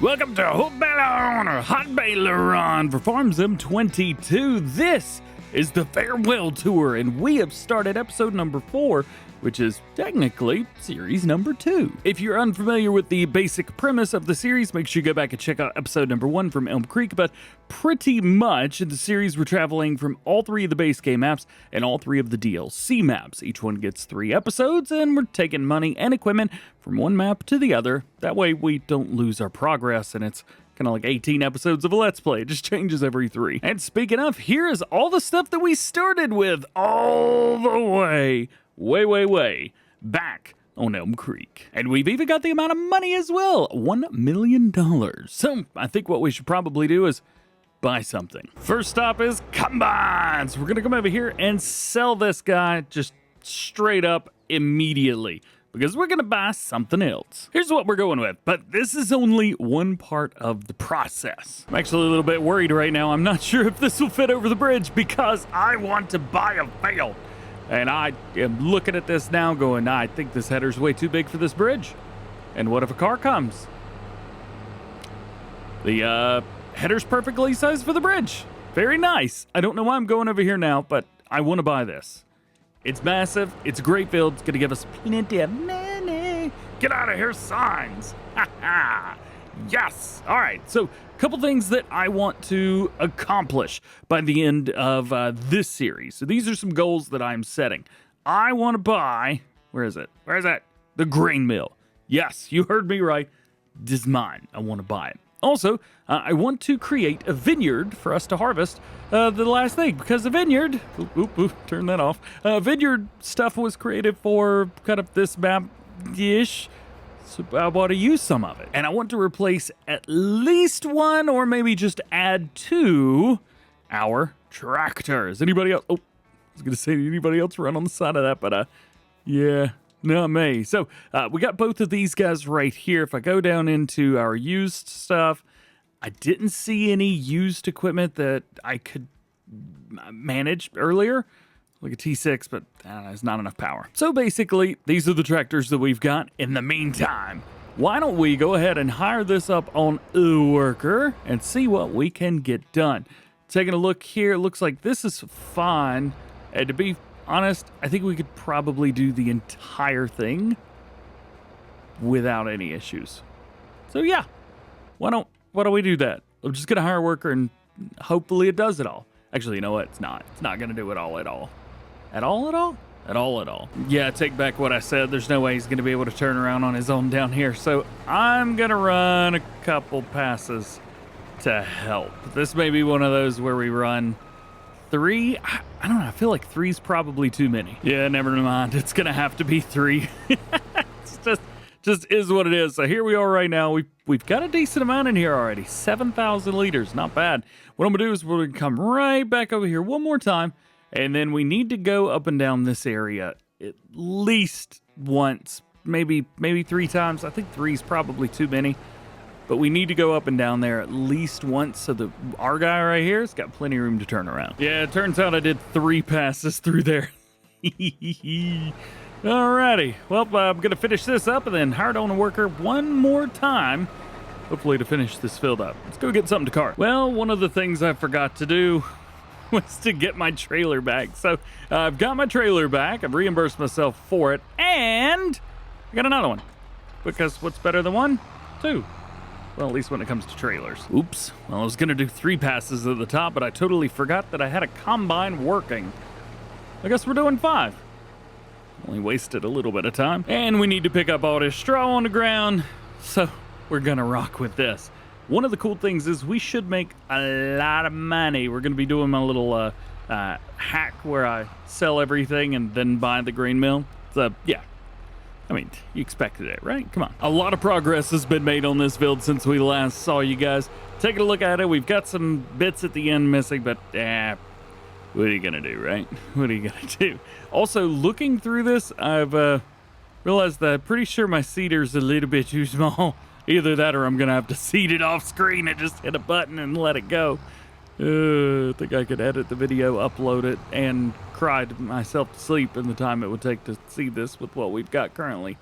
Welcome to Haut Beyleron, or Haut Beyleron for Farms M22. This is the farewell tour, and we have started episode number 4, which is technically series number 2. If you're unfamiliar with the basic premise of the series, make sure you go back and check out episode number 1 from Elm Creek. But pretty much in the series, we're traveling from all 3 of the base game maps and all 3 of the DLC maps. Each one gets 3 episodes, and we're taking money and equipment from one map to the other. That way we don't lose our progress, and it's kind of like 18 episodes of a Let's Play. It just changes every 3. And speaking of, here is all the stuff that we started with all the way back on Elm Creek. And we've even got the amount of money as well, $1 million. So I think what we should probably do is buy something. First stop is combines. We're gonna come over here and sell this guy just straight up immediately, because we're gonna buy something else. Here's what we're going with, but this is only one part of the process. I'm actually a little bit worried right now. I'm not sure if this will fit over the bridge because I want to buy a field. And I am looking at this now going, I think this header's way too big for this bridge. And what if a car comes? The header's perfectly sized for the bridge. Very nice. I don't know why I'm going over here now, but I want to buy this. It's massive. It's a great field. It's going to give us plenty of money. Get out of here, signs. Ha ha. Yes. All right. So a couple things that I want to accomplish by the end of this series. So these are some goals that I'm setting. I want to buy, where is it? Where is it? The grain mill. Yes, you heard me right. This is mine. I want to buy it. Also, I want to create a vineyard for us to harvest the last thing, because the vineyard, turn that off. Vineyard stuff was created for kind of this map-ish, so I want to use some of it. And I want to replace at least one, or maybe just add 2 our tractors. Anybody else? Oh, I was going to say, anybody else run on the side of that, but yeah. Not me. So we got both of these guys right here. If I go down into our used stuff, I didn't see any used equipment that I could manage earlier. Like a T6, but there's not enough power. So basically, these are the tractors that we've got. In the meantime, why don't we go ahead and hire this up on a worker and see what we can get done. Taking a look here, it looks like this is fine. And to be honest, I think we could probably do the entire thing without any issues. So yeah, why don't we do that? I'm just gonna hire a worker and hopefully it does it all. Actually, you know what? It's not gonna do it all at all. At all. Yeah, take back what I said. There's no way he's gonna be able to turn around on his own down here. So I'm gonna run a couple passes to help. This may be one of those where we run 3. I don't know. I feel like 3's probably too many. Yeah, never mind. It's gonna have to be 3. It's just is what it is. So here we are right now. We've got a decent amount in here already. 7,000 liters. Not bad. What I'm gonna do is we're gonna come right back over here one more time, and then we need to go up and down this area at least once, maybe 3 times. I think 3's probably too many. But we need to go up and down there at least once, so our guy right here has got plenty of room to turn around. Yeah, it turns out I did 3 passes through there. Alrighty, well, I'm going to finish this up and then hire on a worker one more time, hopefully to finish this filled up. Let's go get something to cart. Well, one of the things I forgot to do was to get my trailer back. So I've got my trailer back, I've reimbursed myself for it, and I got another one. Because what's better than 1? 2. Well, at least when it comes to trailers. Oops. Well, I was going to do 3 passes at the top, but I totally forgot that I had a combine working. I guess we're doing 5. Only wasted a little bit of time. And we need to pick up all this straw on the ground, so we're going to rock with this. One of the cool things is we should make a lot of money. We're going to be doing my little hack where I sell everything and then buy the grain mill. So, yeah. I mean, you expected it, right? Come on. A lot of progress has been made on this build since we last saw you guys. Taking a look at it, we've got some bits at the end missing, but what are you gonna do, right? What are you gonna do? Also, looking through this, I've realized that I'm pretty sure my seeder's a little bit too small. Either that or I'm gonna have to seed it off screen and just hit a button and let it go. I think I could edit the video, upload it, and cry myself to sleep in the time it would take to see this with what we've got currently.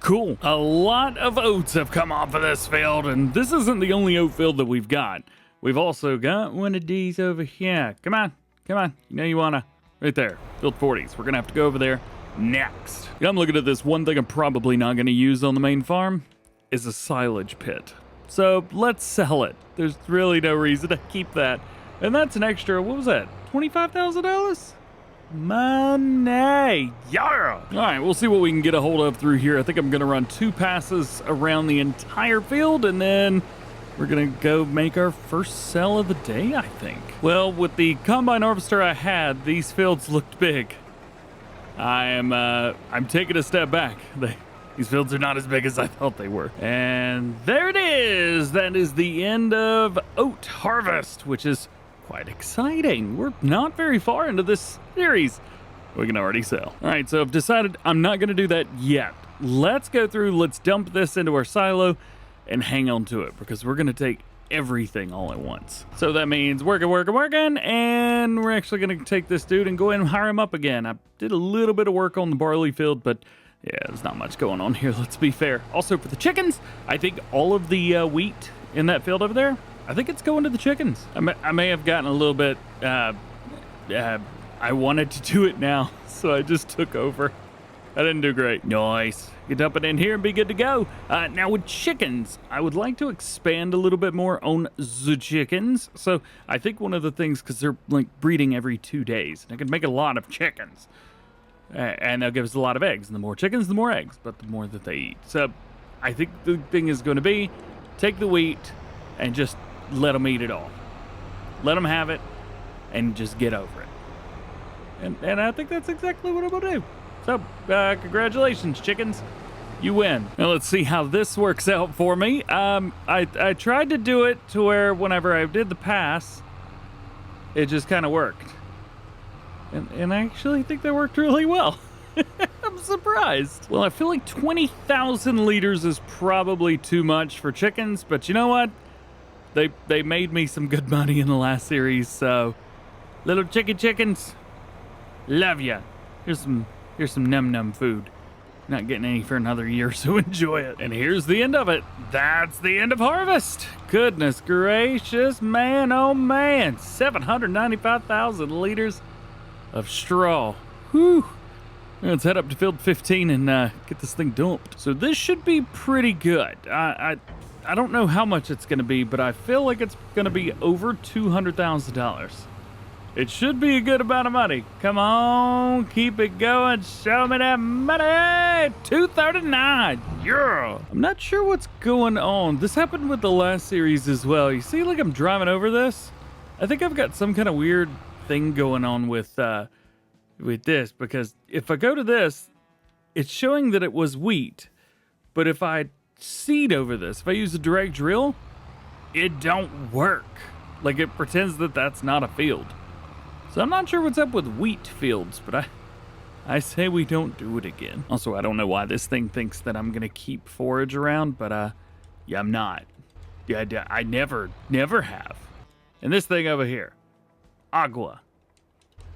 Cool. A lot of oats have come off of this field, and this isn't the only oat field that we've got. We've also got one of these over here. Come on. Come on. You know you wanna. Right there. Field 40s. We're gonna have to go over there next. Yeah, I'm looking at this. One thing I'm probably not gonna use on the main farm is a silage pit. So let's sell it. There's really no reason to keep that. And that's an extra, what was that? $25,000? Money. Yeah. All right, we'll see what we can get a hold of through here. I think I'm going to run 2 passes around the entire field, and then we're going to go make our first sell of the day, I think. Well, with the combine harvester I had, these fields looked big. I'm taking a step back. These fields are not as big as I thought they were. And there it is. That is the end of oat harvest, which is quite exciting. We're not very far into this series. We can already sell. All right, so I've decided I'm not going to do that yet. Let's go through, let's dump this into our silo and hang on to it because we're going to take everything all at once. So that means working, and we're actually going to take this dude and go ahead and hire him up again. I did a little bit of work on the barley field, but yeah, there's not much going on here, let's be fair. Also, for the chickens, I think all of the wheat in that field over there, I think it's going to the chickens. I may have gotten a little bit, I wanted to do it now, so I just took over. I didn't do great. Nice. You dump it in here and be good to go. Now with chickens, I would like to expand a little bit more on the chickens. So I think one of the things, because they're like breeding every 2 days, and I can make a lot of chickens. And they'll give us a lot of eggs. And the more chickens, the more eggs, but the more that they eat. So I think the thing is going to be take the wheat and just let them eat it all. Let them have it and just get over it. And I think that's exactly what I'm going to do. So congratulations, chickens. You win. Now let's see how this works out for me. I tried to do it to where whenever I did the pass, it just kind of worked. And I actually think that worked really well. I'm surprised. Well, I feel like 20,000 liters is probably too much for chickens, but you know what? They made me some good money in the last series, so little chickens, love ya. Here's some num food. Not getting any for another year, so enjoy it. And here's the end of it. That's the end of harvest. Goodness gracious, man, oh man. 795,000 liters of straw. Whew. Let's head up to field 15 and get this thing dumped. So this should be pretty good. I don't know how much it's going to be, but I feel like it's going to be over $200,000. It should be a good amount of money. Come on, keep it going. Show me that money. 239. Yeah. I'm not sure what's going on. This happened with the last series as well. You see, like I'm driving over this. I think I've got some kind of weird thing going on with this, because if I go to this, it's showing that it was wheat, but if I seed over this, if I use a direct drill, it don't work. Like it pretends that that's not a field. So I'm not sure what's up with wheat fields, but I say we don't do it again. Also, I don't know why this thing thinks that I'm gonna keep forage around, but yeah, I'm not. Yeah, I never have. And this thing over here, agua.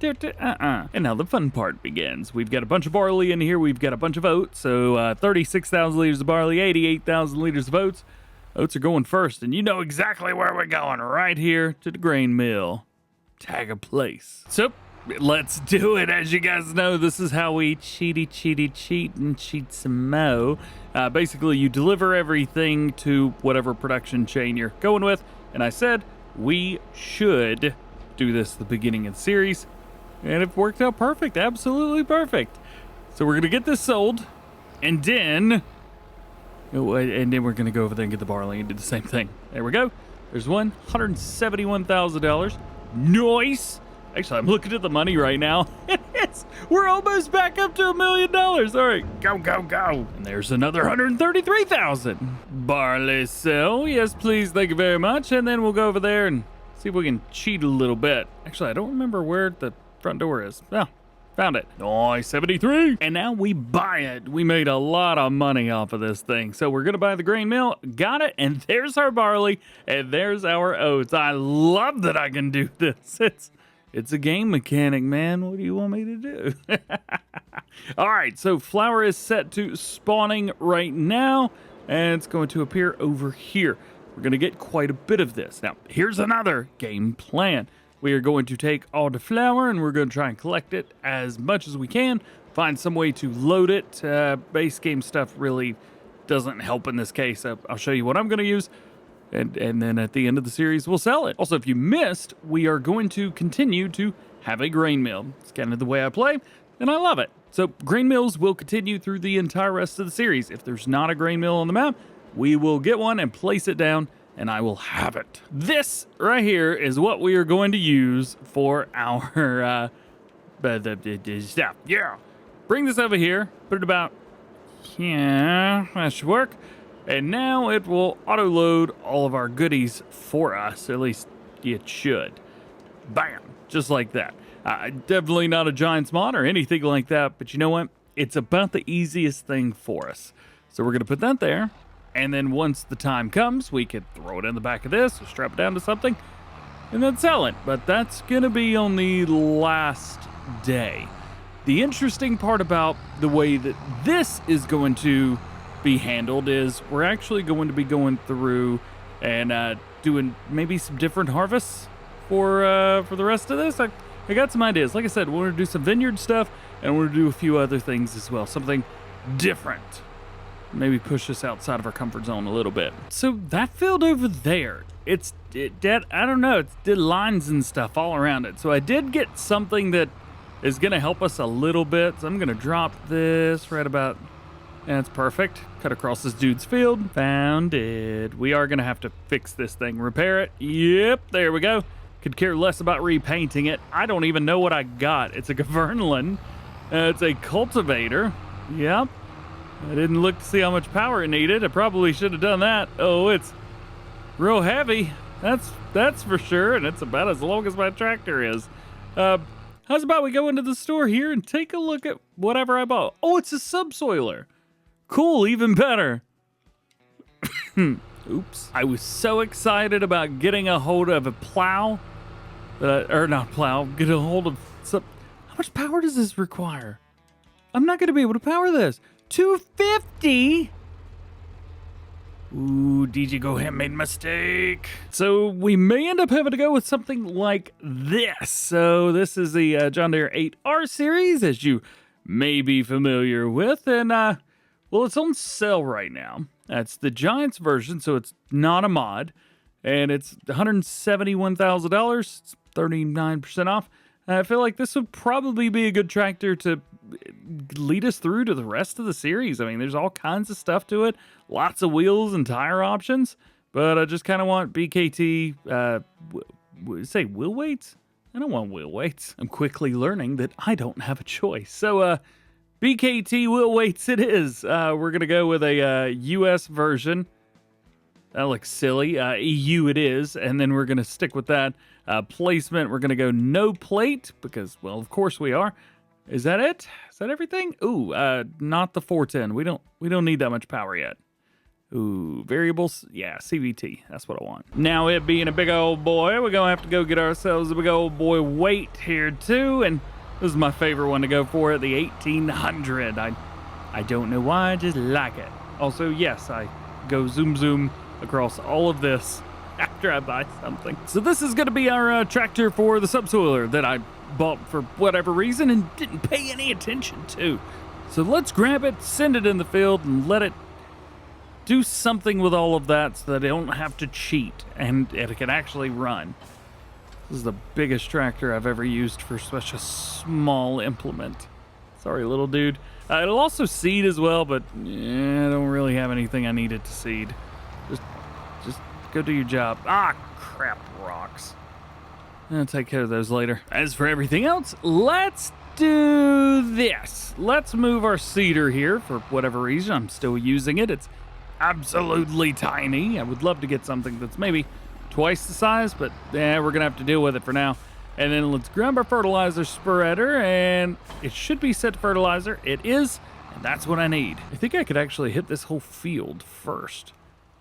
And now the fun part begins. We've got a bunch of barley in here. We've got a bunch of oats. So 36,000 liters of barley, 88,000 liters of oats. Oats are going first, and you know exactly where we're going. Right here to the grain mill. Tag a place. So let's do it. As you guys know, this is how we cheat and cheat some mo. Basically, you deliver everything to whatever production chain you're going with. And I said we should do this at the beginning of the series. And it worked out perfect. Absolutely perfect. So we're going to get this sold. And then we're going to go over there and get the barley and do the same thing. There we go. There's $171,000. Nice. Actually, I'm looking at the money right now. We're almost back up to $1 million. All right, go. And there's another 133,000. Barley sell. Yes, please. Thank you very much. And then we'll go over there and see if we can cheat a little bit. Actually, I don't remember where the front door is. Oh, found it. Nice, 73. And now we buy it. We made a lot of money off of this thing. So we're going to buy the grain mill. Got it. And there's our barley. And there's our oats. I love that I can do this. It's a game mechanic, man. What do you want me to do? All right, so flour is set to spawning right now, and it's going to appear over here. We're going to get quite a bit of this. Now, here's another game plan. We are going to take all the flour, and we're going to try and collect it as much as we can, find some way to load it. Base game stuff really doesn't help in this case. I'll show you what I'm going to use. And then at the end of the series, we'll sell it. Also, if you missed, we are going to continue to have a grain mill. It's kind of the way I play, and I love it. So grain mills will continue through the entire rest of the series. If there's not a grain mill on the map, we will get one and place it down, and I will have it. This right here is what we are going to use for our stuff. Yeah. Bring this over here. Put it about, yeah, that should work. And now it will auto-load all of our goodies for us. At least it should. Bam! Just like that. Definitely not a Giants mod or anything like that, but you know what? It's about the easiest thing for us. So we're going to put that there. And then once the time comes, we could throw it in the back of this or strap it down to something and then sell it. But that's going to be on the last day. The interesting part about the way that this is going to be handled is we're actually going to be going through and doing maybe some different harvests for the rest of this. I got some ideas. Like I said, we're going to do some vineyard stuff, and we're going to do a few other things as well. Something different. Maybe push us outside of our comfort zone a little bit. So that field over there, I don't know, it's did lines and stuff all around it. So I did get something that is going to help us a little bit. So I'm going to drop this right about... That's perfect. Cut across this dude's field. Found it. We are going to have to fix this thing. Repair it. Yep, there we go. Could care less about repainting it. I don't even know what I got. It's a Governland. It's a cultivator. Yep. I didn't look to see how much power it needed. I probably should have done that. Oh, it's real heavy. That's for sure, and it's about as long as my tractor is. How's about we go into the store here and take a look at whatever I bought? Oh, it's a subsoiler. Cool, even better. Oops. I was so excited about getting a hold of a plow, or not plow, get a hold of some. How much power does this require? I'm not going to be able to power this. 250? Ooh, DjGoHam made a mistake. So we may end up having to go with something like this. So this is the John Deere 8R series, as you may be familiar with, and well, it's on sale right now. That's the Giants version, so it's not a mod. And it's $171,000. It's 39% off. I feel like this would probably be a good tractor to lead us through to the rest of the series. I mean, there's all kinds of stuff to it. Lots of wheels and tire options. But I just kind of want BKT, say wheel weights? I don't want wheel weights. I'm quickly learning that I don't have a choice. So, BKT wheel weights it is. We're going to go with a US version. That looks silly. EU it is. And then we're going to stick with that. Placement, we're going to go no plate because, well, of course we are. Is that it? Is that everything? Ooh, not the 410. We don't need that much power yet. Ooh, variables. Yeah, CVT. That's what I want. Now, it being a big old boy, we're going to have to go get ourselves a big old boy weight here, too. And this is my favorite one to go for, the 1800. I don't know why, I just like it. Also, yes, I go zoom across all of this after I buy something. So this is going to be our tractor for the subsoiler that I bought for whatever reason and didn't pay any attention to. So let's grab it, send it in the field, and let it do something with all of that so that I don't have to cheat and it can actually run. This is the biggest tractor I've ever used for such a small implement. Sorry, little dude. It'll also seed as well, but I don't really have anything I needed to seed. Just go do your job. Ah, crap, rocks. I'll take care of those later. As for everything else, let's do this. Let's move our seeder here for whatever reason. I'm still using it. It's absolutely tiny. I would love to get something that's maybe twice the size, but we're going to have to deal with it for now. And then let's grab our fertilizer spreader, and it should be set to fertilizer. It is, and that's what I need. I think I could actually hit this whole field first.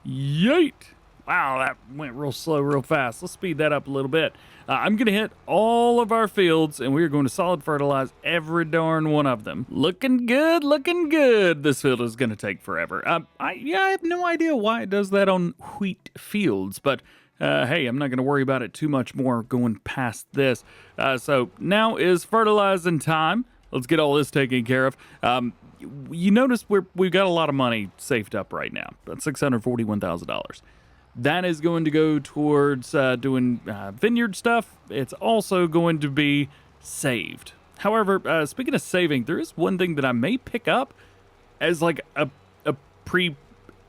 Yeet! Wow, that went real slow, real fast. Let's speed that up a little bit. I'm going to hit all of our fields, and we're going to solid fertilize every darn one of them. Looking good, looking good. This field is going to take forever. I have no idea why it does that on wheat fields, but hey, I'm not going to worry about it too much more going past this. So now is fertilizing time. Let's get all this taken care of. You notice we've got a lot of money saved up right now. That's $641,000. That is going to go towards doing vineyard stuff. It's also going to be saved. However, speaking of saving, there is one thing that I may pick up as like a pre,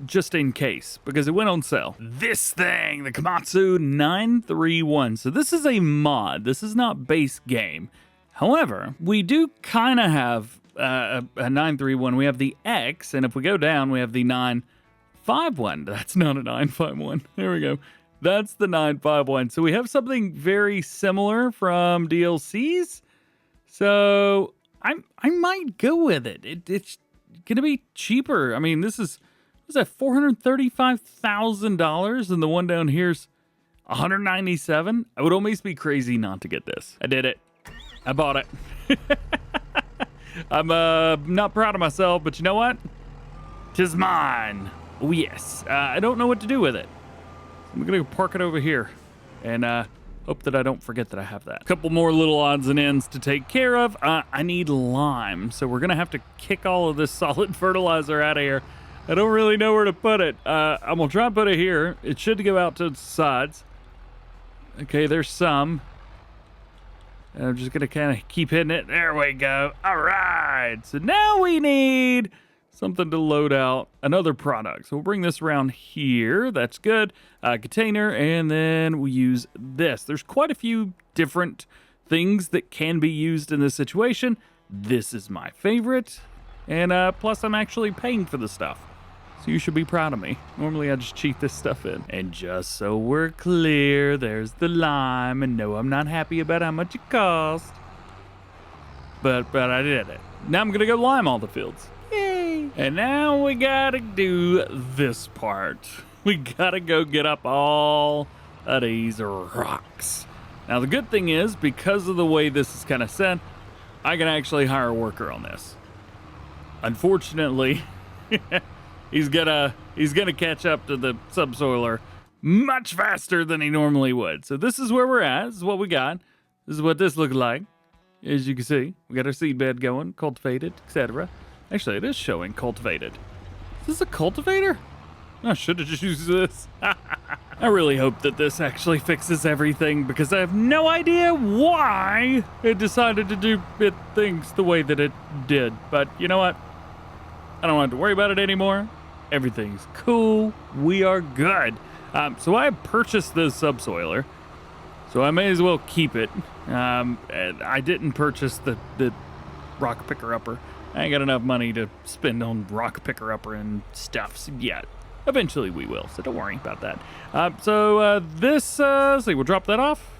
just in case, because it went on sale. This thing, the Komatsu 931. So this is a mod. This is not base game. However, we do kind of have a 931. We have the X, and if we go down, we have the 951. That's not a 951. There we go. That's the 951. So we have something very similar from DLCs. So I might go with it. It's gonna be cheaper. I mean, this is, what's that, $435,000, and the one down here's $197. I would almost be crazy not to get this. I did it. I bought it. I'm not proud of myself, but you know what? 'Tis mine. Oh yes. I don't know what to do with it. I'm gonna park it over here, and hope that I don't forget that I have that. A couple more little odds and ends to take care of. I need lime, so we're gonna have to kick all of this solid fertilizer out of here. I don't really know where to put it. I'm gonna try and put it here. It should go out to the sides. Okay, there's some. And I'm just gonna kind of keep hitting it. There we go. All right. So now we need something to load out another product. So we'll bring this around here. That's good. Container, and then we use this. There's quite a few different things that can be used in this situation. This is my favorite. And plus I'm actually paying for the stuff. So you should be proud of me. Normally I just cheat this stuff in. And just so we're clear, there's the lime. And no, I'm not happy about how much it cost. But I did it. Now I'm gonna go lime all the fields. Yay! And now we gotta do this part. We gotta go get up all of these rocks. Now the good thing is, because of the way this is kind of set, I can actually hire a worker on this. Unfortunately, he's gonna catch up to the subsoiler much faster than he normally would. So this is where we're at. This is what we got. This is what this looks like. As you can see, we got our seed bed going, cultivated, etc. Actually, it is showing cultivated. Is this a cultivator? I should have just used this. I really hope that this actually fixes everything, because I have no idea why it decided to do things the way that it did. But you know what? I don't have to worry about it anymore. Everything's cool. We are good. So I purchased this subsoiler, so I may as well keep it. And I didn't purchase the rock picker-upper. I ain't got enough money to spend on rock picker-upper and stuff yet. Eventually we will, so don't worry about that. So we'll drop that off.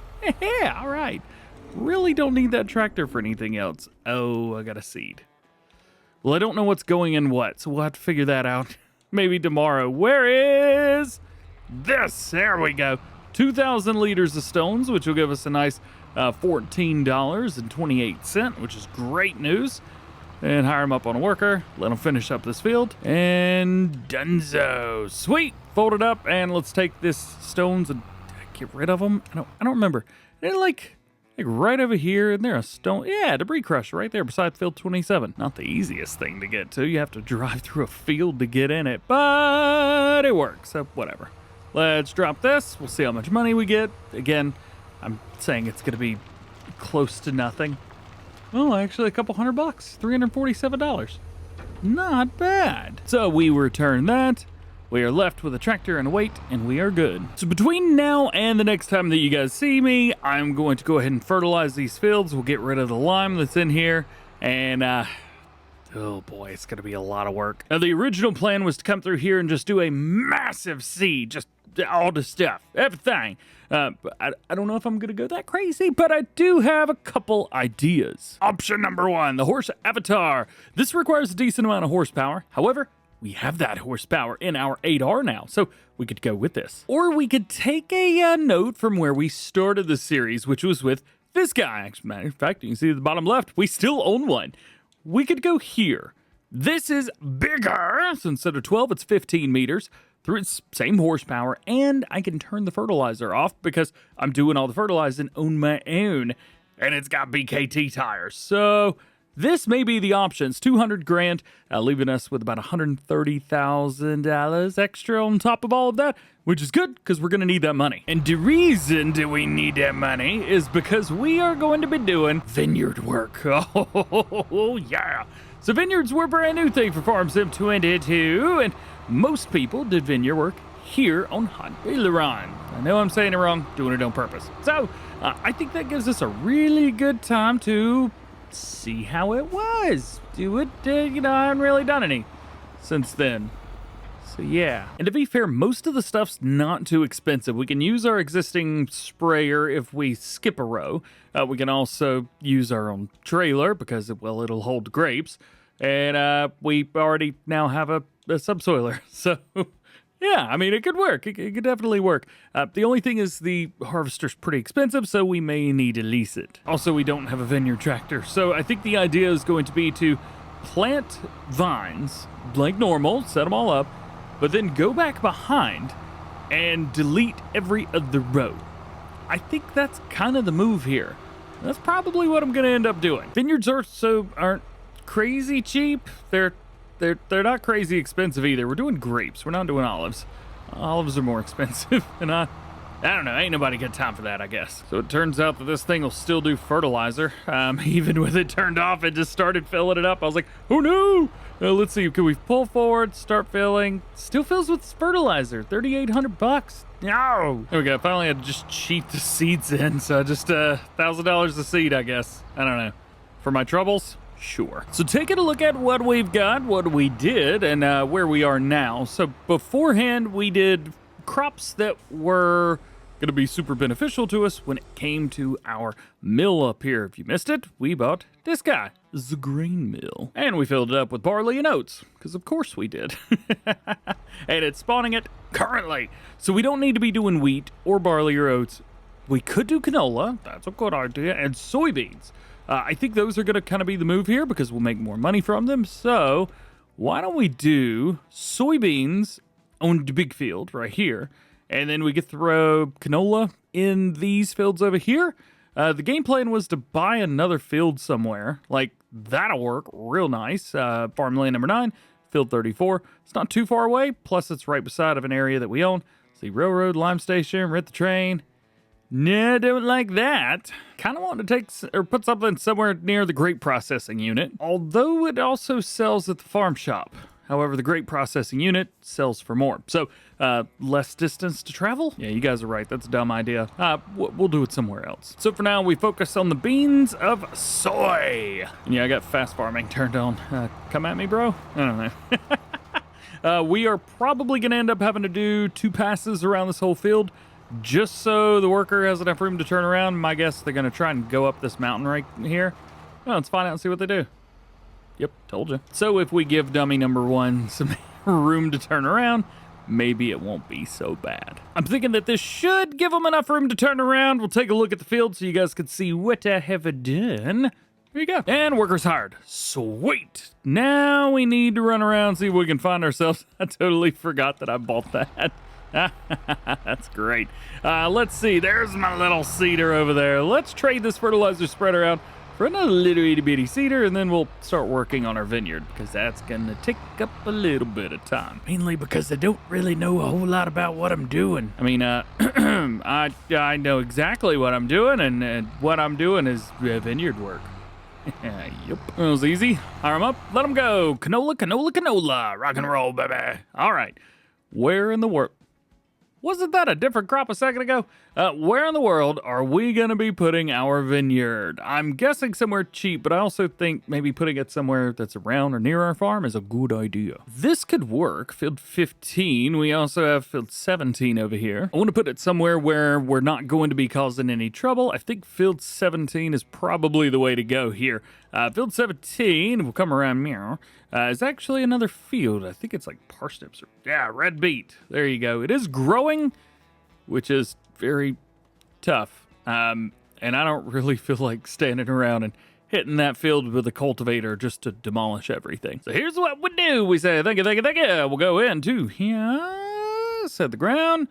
Yeah, all right. Really don't need that tractor for anything else. Oh, I got a seed. Well, I don't know what's going in what, so we'll have to figure that out maybe tomorrow. Where is this? There we go. 2,000 liters of stones, which will give us a nice $14.28, which is great news. And hire him up on a worker, let him finish up this field, and dunzo. Sweet, fold it up, and let's take this stones and get rid of them. I don't remember. They're like right over here, and there's a stone. Yeah, debris crusher right there beside field 27. Not the easiest thing to get to. You have to drive through a field to get in it, but it works, so whatever. Let's drop this. We'll see how much money we get. Again, I'm saying it's gonna be close to nothing. Well, actually a couple $100, $347. Not bad. So we return that. We are left with a tractor and a weight, and we are good. So between now and the next time that you guys see me, I'm going to go ahead and fertilize these fields. We'll get rid of the lime that's in here, and oh boy, it's gonna be a lot of work. Now the original plan was to come through here and just do a massive seed, just all the stuff, everything. But I don't know if I'm gonna go that crazy, but I do have a couple ideas. Option number one, the horse avatar. This requires a decent amount of horsepower. However, we have that horsepower in our 8R now, so we could go with this. Or we could take a note from where we started the series, which was with this guy. Actually, matter of fact, you can see at the bottom left, we still own one. We could go here. This is bigger, so instead of 12, it's 15 meters. Through its same horsepower, and I can turn the fertilizer off because I'm doing all the fertilizing on my own, and it's got BKT tires. So this may be the options. 200 grand, leaving us with about $130,000 extra on top of all of that, which is good because we're going to need that money. And the reason that we need that money is because we are going to be doing vineyard work. Oh, yeah. So vineyards were a brand new thing for Farm Sim 22, and most people did vineyard work here on Haut Beyleron. I know I'm saying it wrong, doing it on purpose. So I think that gives us a really good time to see how it was. Do it, I haven't really done any since then. So yeah. And to be fair, most of the stuff's not too expensive. We can use our existing sprayer if we skip a row. We can also use our own trailer because, well, it'll hold grapes. And we already now have a subsoiler. So yeah, I mean, it could work. It could definitely work. The only thing is the harvester's pretty expensive, so we may need to lease it. Also, we don't have a vineyard tractor. So I think the idea is going to be to plant vines like normal, set them all up, but then go back behind and delete every other row. I think that's kind of the move here. That's probably what I'm going to end up doing. Vineyards aren't crazy cheap. They're not crazy expensive either. We're doing grapes. We're not doing olives. Olives are more expensive, and I don't know. Ain't nobody got time for that, I guess. So it turns out that this thing will still do fertilizer. Even with it turned off, it just started filling it up. I was like, oh no! Let's see. Can we pull forward, start filling? Still fills with fertilizer. $3,800. No! There we go. Finally, I just cheat the seeds in. So just $1,000 a seed, I guess. I don't know. For my troubles. Sure. So taking a look at what we've got, what we did, and where we are now. So beforehand, we did crops that were going to be super beneficial to us when it came to our mill up here. If you missed it, we bought this guy, the grain mill. And we filled it up with barley and oats, because of course we did. And it's spawning it currently. So we don't need to be doing wheat or barley or oats. We could do canola, that's a good idea, and soybeans. I think those are going to kind of be the move here because we'll make more money from them. So why don't we do soybeans on the big field right here, and then we could throw canola in these fields over here. The game plan was to buy another field somewhere. Like, that'll work real nice. Farmland number 9, field 34. It's not too far away, plus it's right beside of an area that we own. See, railroad, lime station, rent the train. Nah, don't like that. Kind of want to take or put something somewhere near the grape processing unit, although it also sells at the farm shop. However, the grape processing unit sells for more. So, less distance to travel? Yeah, you guys are right. That's a dumb idea. We'll do it somewhere else. So for now, we focus on the beans of soy. And yeah, I got fast farming turned on. Come at me, bro? I don't know. We are probably going to end up having to do 2 passes around this whole field, just so the worker has enough room to turn around. My guess, they're going to try and go up this mountain right here. Well, let's find out and see what they do. Yep, told you. So if we give dummy number 1 some room to turn around, maybe it won't be so bad. I'm thinking that this should give them enough room to turn around. We'll take a look at the field so you guys can see what I have done. Here you go. And workers hired. Sweet. Now we need to run around, see if we can find ourselves. I totally forgot that I bought that. That's great. Let's see. There's my little seeder over there. Let's trade this fertilizer spreader out for another little itty bitty seeder, and then we'll start working on our vineyard, because that's gonna take up a little bit of time. Mainly because I don't really know a whole lot about what I'm doing. I mean, I know exactly what I'm doing, and what I'm doing is vineyard work. Yep. That was easy. Hire them up, let them go. Canola, canola, canola. Rock and roll, baby. All right. Where in the world? Wasn't that a different crop a second ago? Where in the world are we going to be putting our vineyard? I'm guessing somewhere cheap, but I also think maybe putting it somewhere that's around or near our farm is a good idea. This could work. Field 15. We also have field 17 over here. I want to put it somewhere where we're not going to be causing any trouble. I think field 17 is probably the way to go here. Field 17, we'll come around here, is actually another field. I think it's like parsnips. Yeah, red beet. There you go. It is growing, which is very tough. And I don't really feel like standing around and hitting that field with a cultivator just to demolish everything. So here's what we do. We say, thank you, thank you, thank you. We'll go into here, set the ground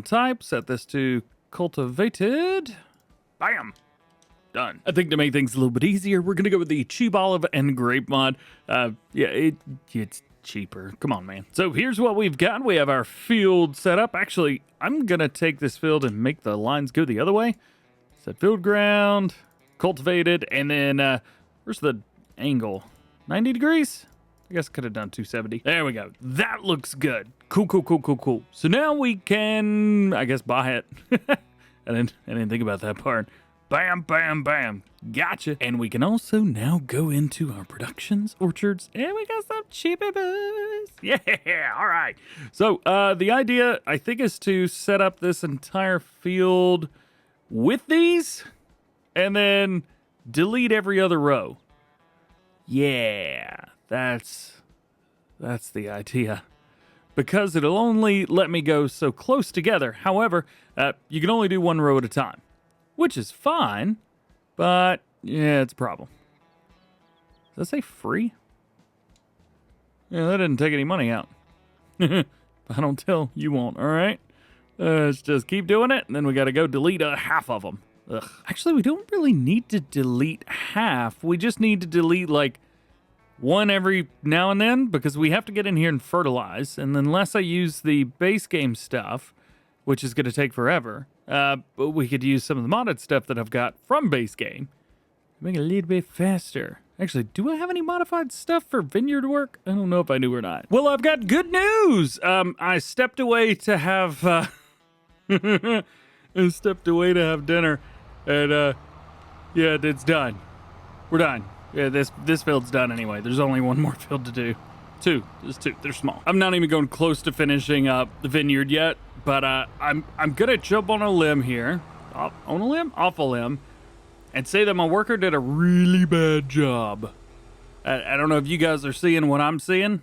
type, set this to cultivated. Bam. Done. I think to make things a little bit easier, we're going to go with the cheap olive and grape mod. Yeah, it's cheaper. Come on, man. So here's what we've got. We have our field set up. Actually, I'm going to take this field and make the lines go the other way. Set field ground, cultivated, and then where's the angle? 90 degrees? I guess I could have done 270. There we go. That looks good. Cool, cool, cool, cool, cool. So now we can, I guess, buy it. I didn't think about that part. Bam, bam, bam. Gotcha. And we can also now go into our productions, orchards, and we got some cheapy boys. Yeah, all right. So the idea, I think, is to set up this entire field with these and then delete every other row. Yeah, that's the idea. Because it'll only let me go so close together. However, you can only do one row at a time, which is fine, but yeah, it's a problem. Does that say free? Yeah, that didn't take any money out. I don't tell, you won't, all right? Let's just keep doing it, and then we got to go delete half of them. Ugh. Actually, we don't really need to delete half. We just need to delete, like, one every now and then, because we have to get in here and fertilize, and unless I use the base game stuff, which is going to take forever, but we could use some of the modded stuff that I've got from base game. Make it a little bit faster. Actually, do I have any modified stuff for vineyard work? I don't know if I do or not. Well, I've got good news. I stepped away to have I stepped away to have dinner, and yeah, it's done. We're done. Yeah, this field's done anyway. There's only one more field to do. There's two. They're small. I'm not even going close to finishing up the vineyard yet, but I'm gonna jump on a limb here, off a limb, and say that my worker did a really bad job. I don't know if you guys are seeing what I'm seeing.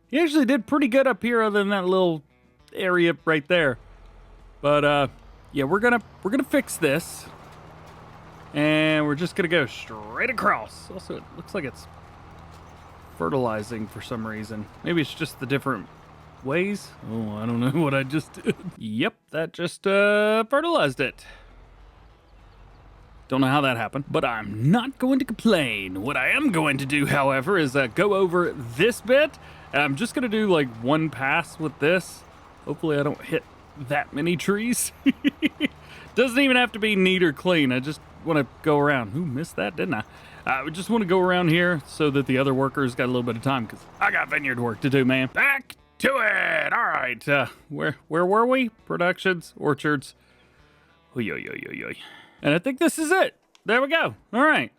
He actually did pretty good up here, other than that little area right there. But yeah, we're gonna fix this, and we're just gonna go straight across. Also, it looks like it's fertilizing for some reason. Maybe it's just the different ways. Oh, I don't know what I just did. Yep, that just fertilized it. Don't know how that happened, but I'm not going to complain. What I am going to do, however, is go over this bit. And I'm just going to do like one pass with this. Hopefully I don't hit that many trees. Doesn't even have to be neat or clean. I just want to go around. Ooh, missed that, didn't I? I just want to go around here so that the other workers got a little bit of time, because I got vineyard work to do, man. Back to it. All right. Where were we? Productions, orchards. Oy, oy, oy, oy, oy. And I think this is it. There we go. All right.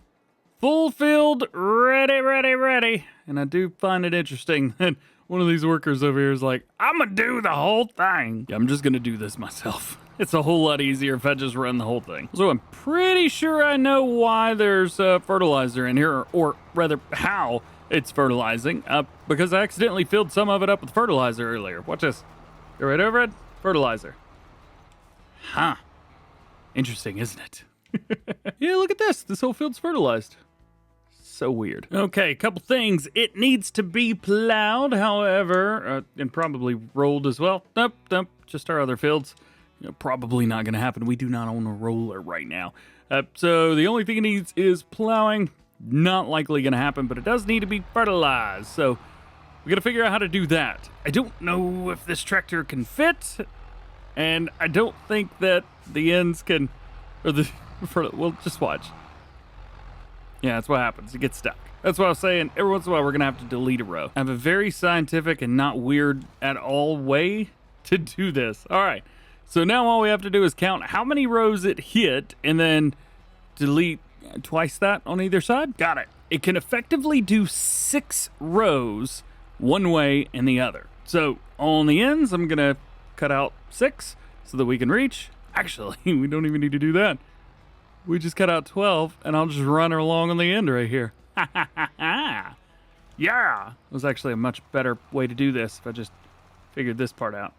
Full field, ready. And I do find it interesting that one of these workers over here is like, I'm going to do the whole thing. Yeah, I'm just going to do this myself. It's a whole lot easier if I just run the whole thing. So I'm pretty sure I know why there's fertilizer in here, or rather how it's fertilizing, because I accidentally filled some of it up with fertilizer earlier. Watch this. Go right over it. Fertilizer. Huh. Interesting, isn't it? Yeah, look at this. This whole field's fertilized. So weird. Okay, a couple things. It needs to be plowed, however, and probably rolled as well. Nope, just our other fields. Probably not going to happen. We do not own a roller right now. So the only thing it needs is plowing. Not likely going to happen, but it does need to be fertilized. So we got to figure out how to do that. I don't know if this tractor can fit, and I don't think that the ends can, or the, well, just watch. Yeah, that's what happens. It gets stuck. That's what I was saying. Every once in a while, we're going to have to delete a row. I have a very scientific and not weird at all way to do this. All right. So now all we have to do is count how many rows it hit and then delete twice that on either side. Got it. It can effectively do 6 rows one way and the other. So on the ends, I'm going to cut out 6 so that we can reach. Actually, we don't even need to do that. We just cut out 12, and I'll just run her along on the end right here. Yeah! It was actually a much better way to do this if I just figured this part out.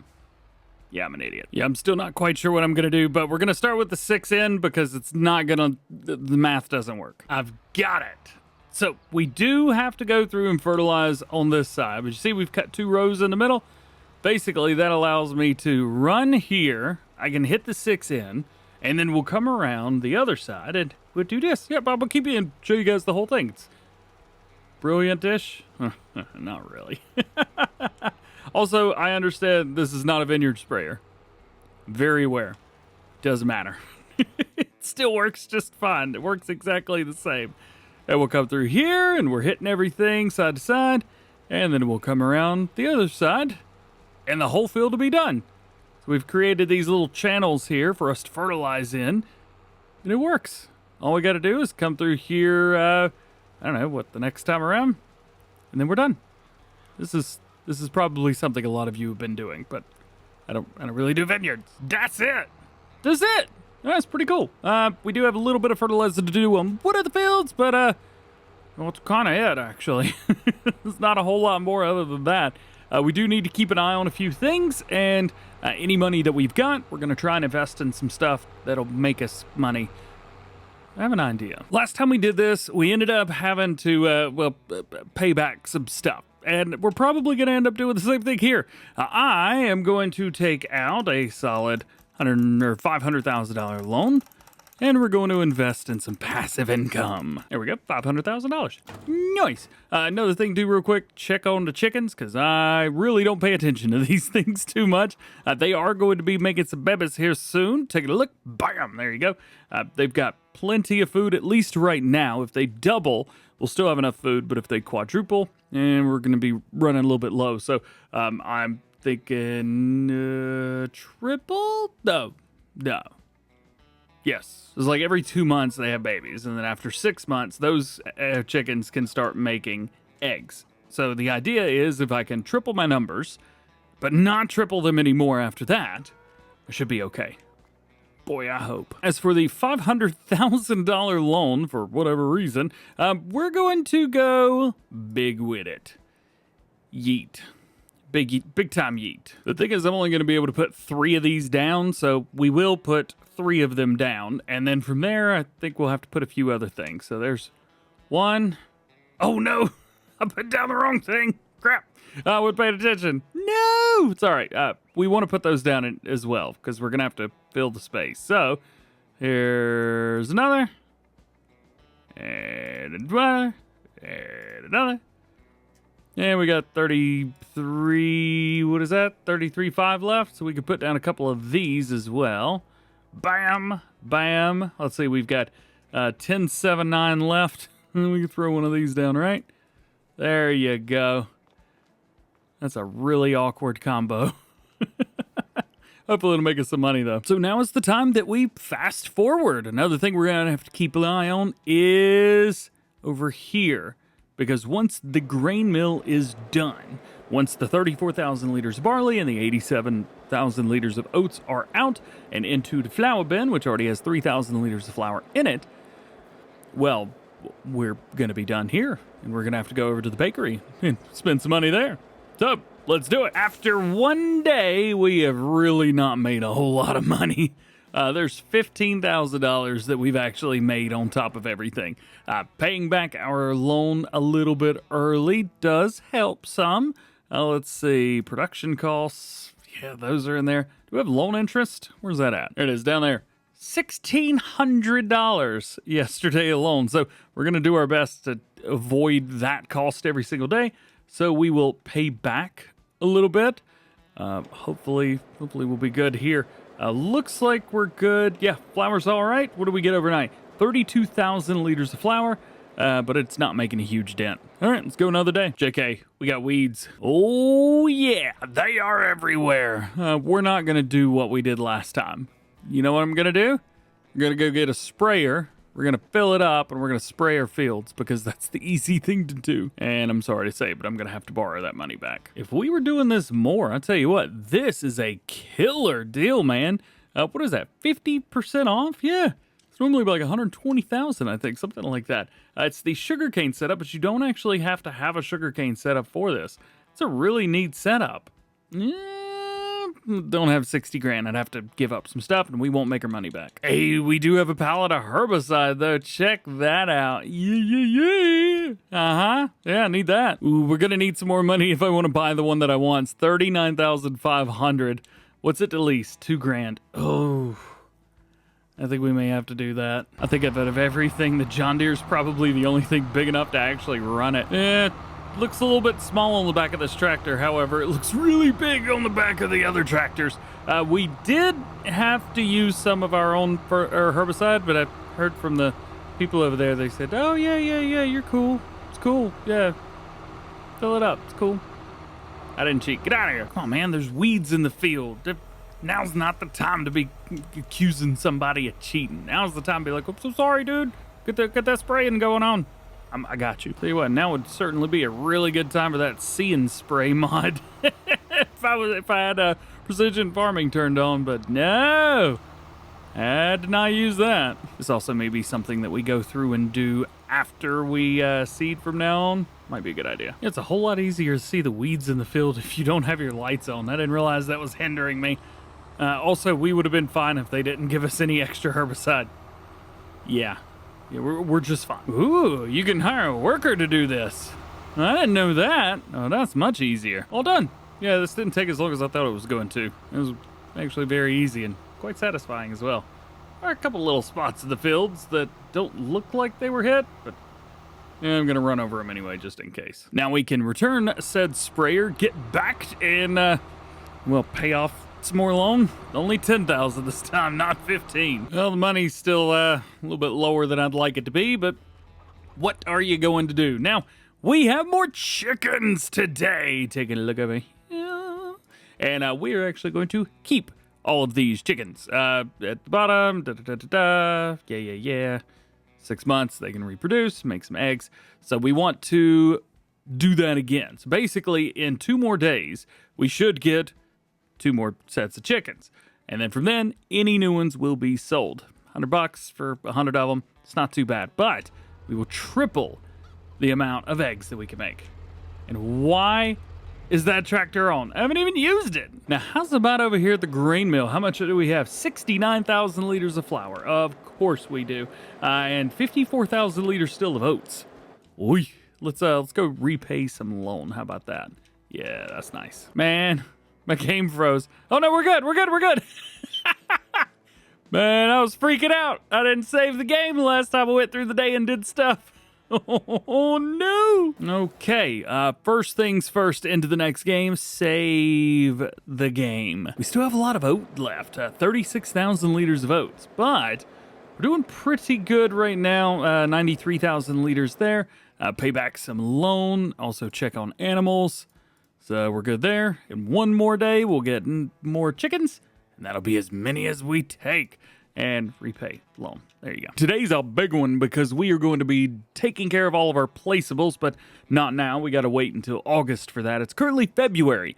Yeah, I'm an idiot. Yeah, I'm still not quite sure what I'm going to do, but we're going to start with the 6 in because it's not going to... The math doesn't work. I've got it. So we do have to go through and fertilize on this side. But you see we've cut 2 rows in the middle. Basically, that allows me to run here. I can hit the 6 in, and then we'll come around the other side and we'll do this. Yep, I'll keep you and show you guys the whole thing. It's brilliant-ish. Not really. Also, I understand this is not a Vineyard sprayer. Very aware. Doesn't matter. It still works just fine. It works exactly the same. And we'll come through here, and we're hitting everything side to side. And then we'll come around the other side, and the whole field will be done. So we've created these little channels here for us to fertilize in, and it works. All we got to do is come through here, I don't know, what, the next time around? And then we're done. This is probably something a lot of you have been doing, but I don't really do vineyards. That's it. That's it. That's pretty cool. We do have a little bit of fertilizer to do on one of the fields, but well, it's kind of it, actually. There's not a whole lot more other than that. We do need to keep an eye on a few things, and any money that we've got, we're going to try and invest in some stuff that'll make us money. I have an idea. Last time we did this, we ended up having to, pay back some stuff. And we're probably going to end up doing the same thing here. I am going to take out a solid $500,000 loan, and we're going to invest in some passive income. There we go, $500,000. Nice. Another thing to do real quick, check on the chickens, because I really don't pay attention to these things too much. They are going to be making some babies here soon. Take a look. Bam! There you go. They've got plenty of food, at least right now. If they double, we'll still have enough food, but if they quadruple, and we're going to be running a little bit low. So I'm thinking triple? No. Yes. It's like every 2 months they have babies, and then after 6 months, those chickens can start making eggs. So the idea is if I can triple my numbers, but not triple them anymore after that, I should be okay. Boy, I hope. As for the $500,000 loan, for whatever reason, we're going to go big with it. Yeet. Big time yeet. The thing is, I'm only going to be able to put 3 of these down, so we will put 3 of them down, and then from there, I think we'll have to put a few other things. So there's 1. Oh no! I put down the wrong thing. Crap. I wasn't paying attention. No! It's all right. We want to put those down as well, because we're going to have to fill the space. So, here's another. And another. And another. And we got 33, what is that? 33.5 left, so we could put down a couple of these as well. Bam, bam. Let's see, we've got 10.79 left. We can throw one of these down, right? There you go. That's a really awkward combo. Hopefully it'll make us some money, though. So now is the time that we fast forward. Another thing we're going to have to keep an eye on is over here. Because once the grain mill is done, once the 34,000 liters of barley and the 87,000 liters of oats are out and into the flour bin, which already has 3,000 liters of flour in it, well, we're going to be done here. And we're going to have to go over to the bakery and spend some money there. So, let's do it. After one day, we have really not made a whole lot of money. There's $15,000 that we've actually made on top of everything. Paying back our loan a little bit early does help some. Let's see, production costs. Yeah, those are in there. Do we have loan interest? Where's that at? There it is, down there. $1,600 yesterday alone. So we're going to do our best to avoid that cost every single day. So we will pay back a little bit. Hopefully we'll be good here. Looks like we're good. Yeah, flour's all right. What do we get overnight? 32,000 liters of flour, but it's not making a huge dent. All right, let's go another day. JK, we got weeds. Oh, yeah, they are everywhere. We're not going to do what we did last time. You know what I'm going to do? I'm going to go get a sprayer. We're going to fill it up, and we're going to spray our fields because that's the easy thing to do. And I'm sorry to say, but I'm going to have to borrow that money back. If we were doing this more, I'll tell you what, this is a killer deal, man. What is that, 50% off? Yeah. It's normally like 120,000, I think, something like that. It's the sugarcane setup, but you don't actually have to have a sugarcane setup for this. It's a really neat setup. Don't have 60 grand. I'd have to give up some stuff, and we won't make our money back. Hey, we do have a pallet of herbicide, though. Check that out. Yeah. Yeah, I need that. Ooh, we're gonna need some more money if I want to buy the one that I want. It's 39,500. What's it to lease? 2 grand. Oh, I think we may have to do that. I think out of everything, the John Deere's probably the only thing big enough to actually run it. Looks a little bit small on the back of this tractor. However, it looks really big on the back of the other tractors. We did have to use some of our own herbicide, but I heard from the people over there, they said, oh, yeah, you're cool. It's cool, yeah. Fill it up, it's cool. I didn't cheat. Get out of here. Come on, man, there's weeds in the field. Now's not the time to be accusing somebody of cheating. Now's the time to be like, I'm so sorry, dude. Get that spraying going on. I got you. Tell you what, now would certainly be a really good time for that see and spray mod. if I had a precision farming turned on, but no, I did not use that. This also may be something that we go through and do after we seed from now on. Might be a good idea. It's a whole lot easier to see the weeds in the field if you don't have your lights on. I didn't realize that was hindering me. Also, we would have been fine if they didn't give us any extra herbicide. Yeah, we're just fine. Ooh, you can hire a worker to do this. I didn't know that. Oh, that's much easier. All done. Yeah, this didn't take as long as I thought it was going to. It was actually very easy and quite satisfying as well. There are a couple little spots in the fields that don't look like they were hit, but yeah, I'm gonna run over them anyway, just in case. Now we can return said sprayer, get back, and well, pay off some more loan. Only 10,000 this time, not 15. Well, the money's still a little bit lower than I'd like it to be, but what are you going to do? Now, we have more chickens today. Taking a look at me. Yeah. And we are actually going to keep all of these chickens. At the bottom, yeah. 6 months, they can reproduce, make some eggs. So we want to do that again. So basically, in 2 more days, we should get 2 more sets of chickens. And then from then, any new ones will be sold. $100 for 100 of them. It's not too bad, but we will triple the amount of eggs that we can make. And why is that tractor on? I haven't even used it. Now, how's about over here at the grain mill? How much do we have? 69,000 liters of flour. Of course we do. And 54,000 liters still of oats. Oy. Let's go repay some loan. How about that? Yeah, that's nice. Man, my game froze. Oh no, we're good. Man, I was freaking out. I didn't save the game the last time I went through the day and did stuff. Oh no. Okay, first things first, into the next game. Save the game. We still have a lot of oat left, 36,000 liters of oats, but we're doing pretty good right now. 93,000 liters there. Pay back some loan, also check on animals. So we're good there. In 1 more day, we'll get more chickens, and that'll be as many as we take. And repay loan. There you go. Today's a big one because we are going to be taking care of all of our placeables, but not now. We got to wait until August for that. It's currently February.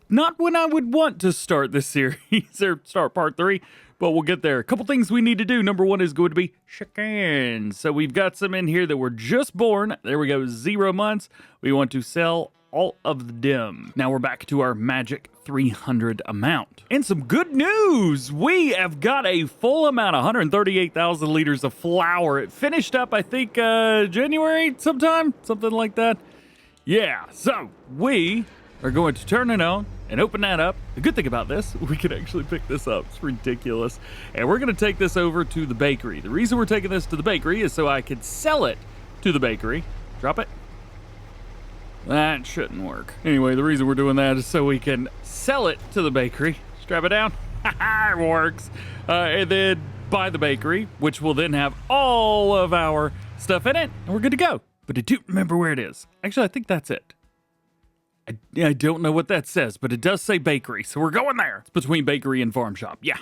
Not when I would want to start this series or start part 3, but we'll get there. A couple things we need to do. Number 1 is going to be chickens. So we've got some in here that were just born. There we go, 0 months. We want to sell all of them. Now we're back to our magic 300 amount. And some good news! We have got a full amount, 138,000 liters of flour. It finished up, I think, January sometime? Something like that. Yeah, so we are going to turn it on and open that up. The good thing about this, we can actually pick this up. It's ridiculous. And we're going to take this over to the bakery. The reason we're taking this to the bakery is so I could sell it to the bakery. Drop it. That shouldn't work. Anyway, the reason we're doing that is so we can sell it to the bakery. Strap it down. It works. And then buy the bakery, which will then have all of our stuff in it, and we're good to go. But I do remember where it is. Actually, I think that's it. I don't know what that says, but it does say bakery, so we're going there. It's between bakery and farm shop. Yeah.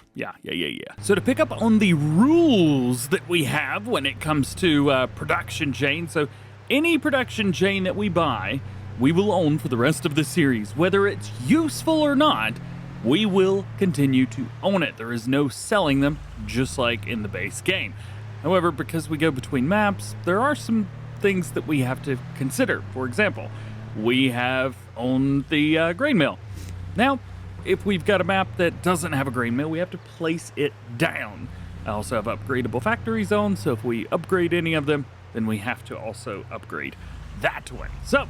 So to pick up on the rules that we have when it comes to production chain, so any production chain that we buy, we will own for the rest of the series. Whether it's useful or not, we will continue to own it. There is no selling them, just like in the base game. However, because we go between maps, there are some things that we have to consider. For example, we have owned the grain mill. Now, if we've got a map that doesn't have a grain mill, we have to place it down. I also have upgradable factory zones, so if we upgrade any of them, then we have to also upgrade that way. So,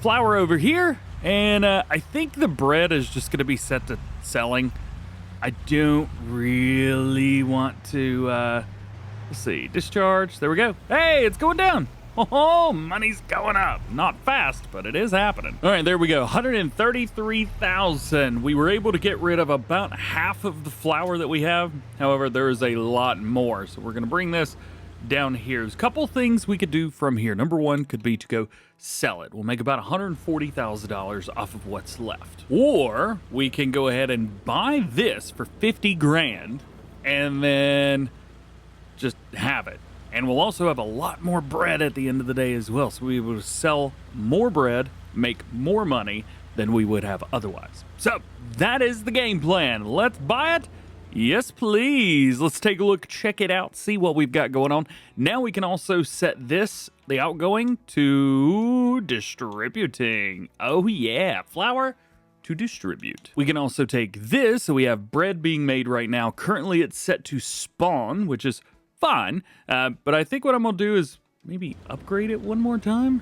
flour over here, and I think the bread is just going to be set to selling. I don't really want to, let's see, discharge, there we go. Hey, it's going down. Oh, money's going up. Not fast, but it is happening. All right, there we go. 133,000. We were able to get rid of about half of the flour that we have. However, there is a lot more. So we're going to bring this down here. There's a couple things we could do from here. Number one could be to go sell it. We'll make about $140,000 off of what's left. Or we can go ahead and buy this for 50 grand and then just have it. And we'll also have a lot more bread at the end of the day as well. So we will sell more bread, make more money than we would have otherwise. So that is the game plan. Let's buy it. Yes, please. Let's take a look, check it out, see what we've got going on. Now we can also set this, the outgoing, to distributing. Oh yeah, flour to distribute. We can also take this, so we have bread being made right now. Currently it's set to spawn, which is fine, but I think what I'm gonna do is maybe upgrade it one more time.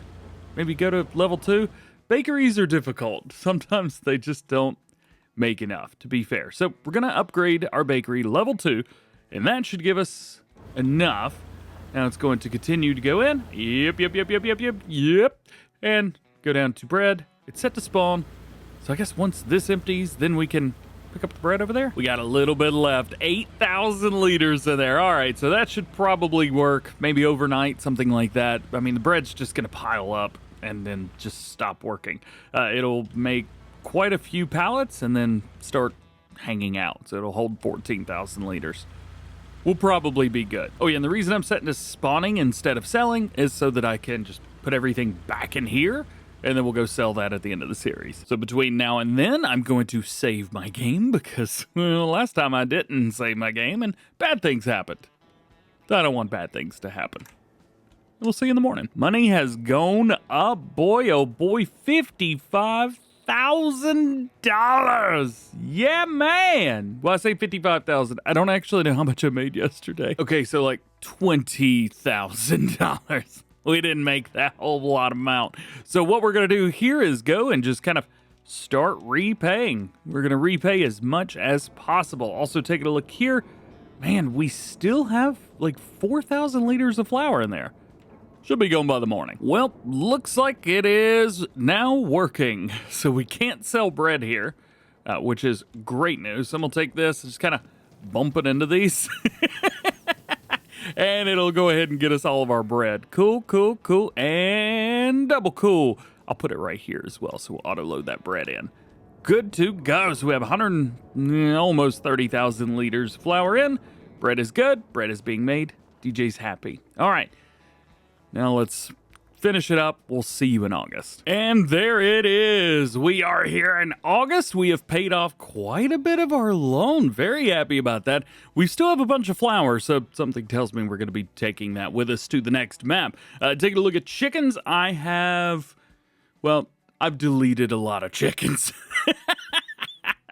Maybe go to level 2. Bakeries are difficult. Sometimes they just don't make enough, to be fair. So we're gonna upgrade our bakery to level 2, and that should give us enough. Now it's going to continue to go in. Yep. And go down to bread. It's set to spawn. So I guess once this empties, then we can pick up the bread over there. We got a little bit left, 8,000 liters in there. All right, so that should probably work, maybe overnight, something like that. I mean, the bread's just gonna pile up and then just stop working. It'll make quite a few pallets and then start hanging out. So it'll hold 14,000 liters. We'll probably be good. Oh yeah, and the reason I'm setting this spawning instead of selling is so that I can just put everything back in here, and then we'll go sell that at the end of the series. So between now and then, I'm going to save my game because, well, last time I didn't save my game and bad things happened. I don't want bad things to happen. We'll see you in the morning. Money has gone up, boy, oh boy, $55,000. Yeah, man. Well, I say 55,000. I don't actually know how much I made yesterday. Okay, so like $20,000. We didn't make that whole lot amount. So what we're going to do here is go and just kind of start repaying. We're going to repay as much as possible. Also taking a look here, man, we still have like 4,000 liters of flour in there. Should be going by the morning. Well, looks like it is now working. So we can't sell bread here, which is great news. So I'm gonna take this and just kind of bump it into these. And it'll go ahead and get us all of our bread. Cool, cool, cool, and double cool. I'll put it right here as well, so we'll auto-load that bread in. Good to go. So we have almost 30,000 liters of flour in. Bread is good. Bread is being made. DJ's happy. All right. Now let's finish it up. We'll see you in August. And there it is. We are here in August. We have paid off quite a bit of our loan. Very happy about that. We still have a bunch of flour, so something tells me we're going to be taking that with us to the next map. Taking a look at chickens. I've deleted a lot of chickens.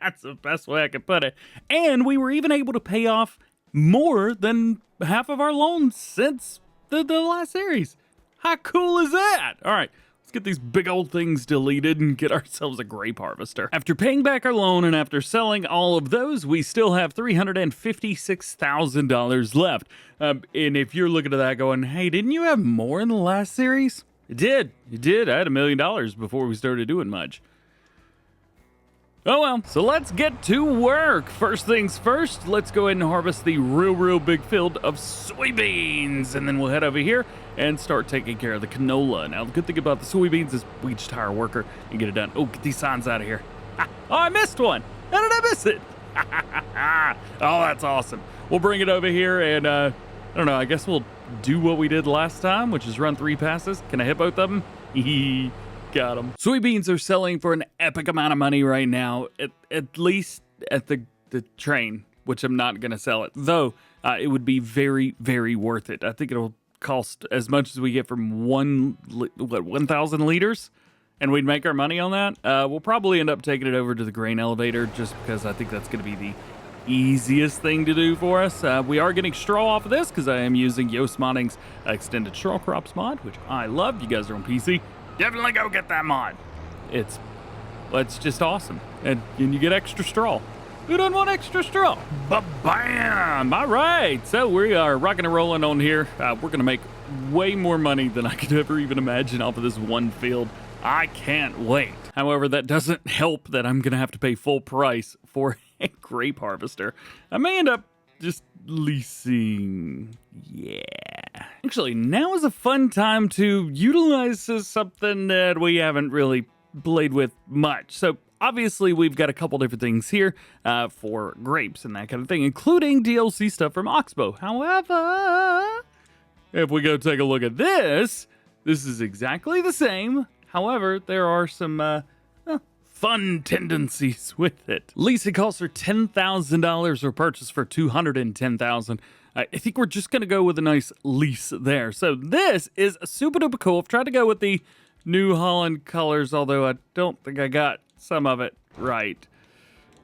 That's the best way I could put it. And we were even able to pay off more than half of our loans since the last series. How cool is that? All right, let's get these big old things deleted and get ourselves a grape harvester. After paying back our loan and after selling all of those, we still have $356,000 left. And if you're looking at that going, hey, didn't you have more in the last series? It did. I had $1 million before we started doing much. Oh well, so let's get to work. First things first, let's go ahead and harvest the real big field of soybeans. And then we'll head over here and start taking care of the canola. Now, the good thing about the soybeans is we just hire a worker and get it done. Oh, get these signs out of here. Oh, I missed one. How did I miss it? Oh, that's awesome. We'll bring it over here and, I don't know, I guess we'll do what we did last time, which is run 3 passes. Can I hit both of them? Got them. Soybeans are selling for an epic amount of money right now, at least at the train, which I'm not going to sell it. Though, it would be very, very worth it. I think it'll cost as much as we get from 1,000 liters, and we'd make our money on that. We'll probably end up taking it over to the grain elevator just because I think that's going to be the easiest thing to do for us. We are getting straw off of this because I am using Yoast Modding's Extended Straw Crops mod, which I love. You guys are on PC. Definitely go get that mod. It's just awesome. And you get extra straw. Who doesn't want extra straw? Ba-bam! All right, so we are rocking and rolling on here. We're going to make way more money than I could ever even imagine off of this one field. I can't wait. However, that doesn't help that I'm going to have to pay full price for a grape harvester. I may end up just leasing. Yeah. Actually, now is a fun time to utilize something that we haven't really played with much. So obviously we've got a couple different things here for grapes and that kind of thing, including DLC stuff from Oxbow. However, if we go take a look at this is exactly the same. However, there are some fun tendencies with it. Leasing costs are $10,000 or purchase for $210,000. I think we're just going to go with a nice lease there. So this is super duper cool. I've tried to go with the New Holland colors, although I don't think I got some of it right.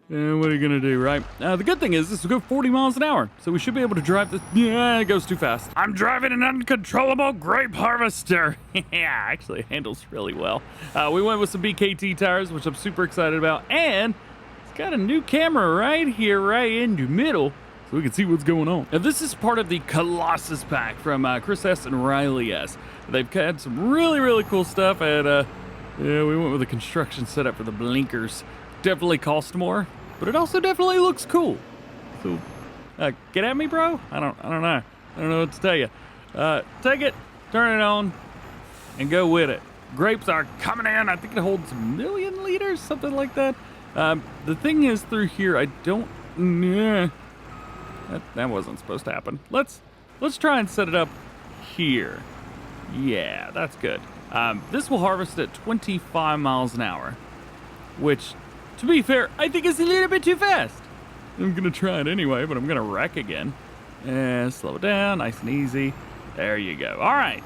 What are you going to do, right? The good thing is this will go 40 miles an hour, so we should be able to drive this. Yeah, it goes too fast. I'm driving an uncontrollable grape harvester. Yeah, actually it handles really well. We went with some BKT tires, which I'm super excited about, and it's got a new camera right here, right in the middle, so we can see what's going on. Now, this is part of the Colossus pack from Chris S. and Riley S. They've had some really, really cool stuff, and yeah, we went with a construction setup for the blinkers. Definitely cost more, but it also definitely looks cool. So, get at me, bro? I don't know. I don't know what to tell you. Take it, turn it on, and go with it. Grapes are coming in. I think it holds 1 million liters, something like that. The thing is, through here, I don't. That wasn't supposed to happen. Let's try and set it up here. Yeah, that's good. This will harvest at 25 miles an hour, which, to be fair, I think is a little bit too fast. I'm gonna try it anyway, but I'm gonna wreck again. Slow it down, nice and easy. There you go. All right,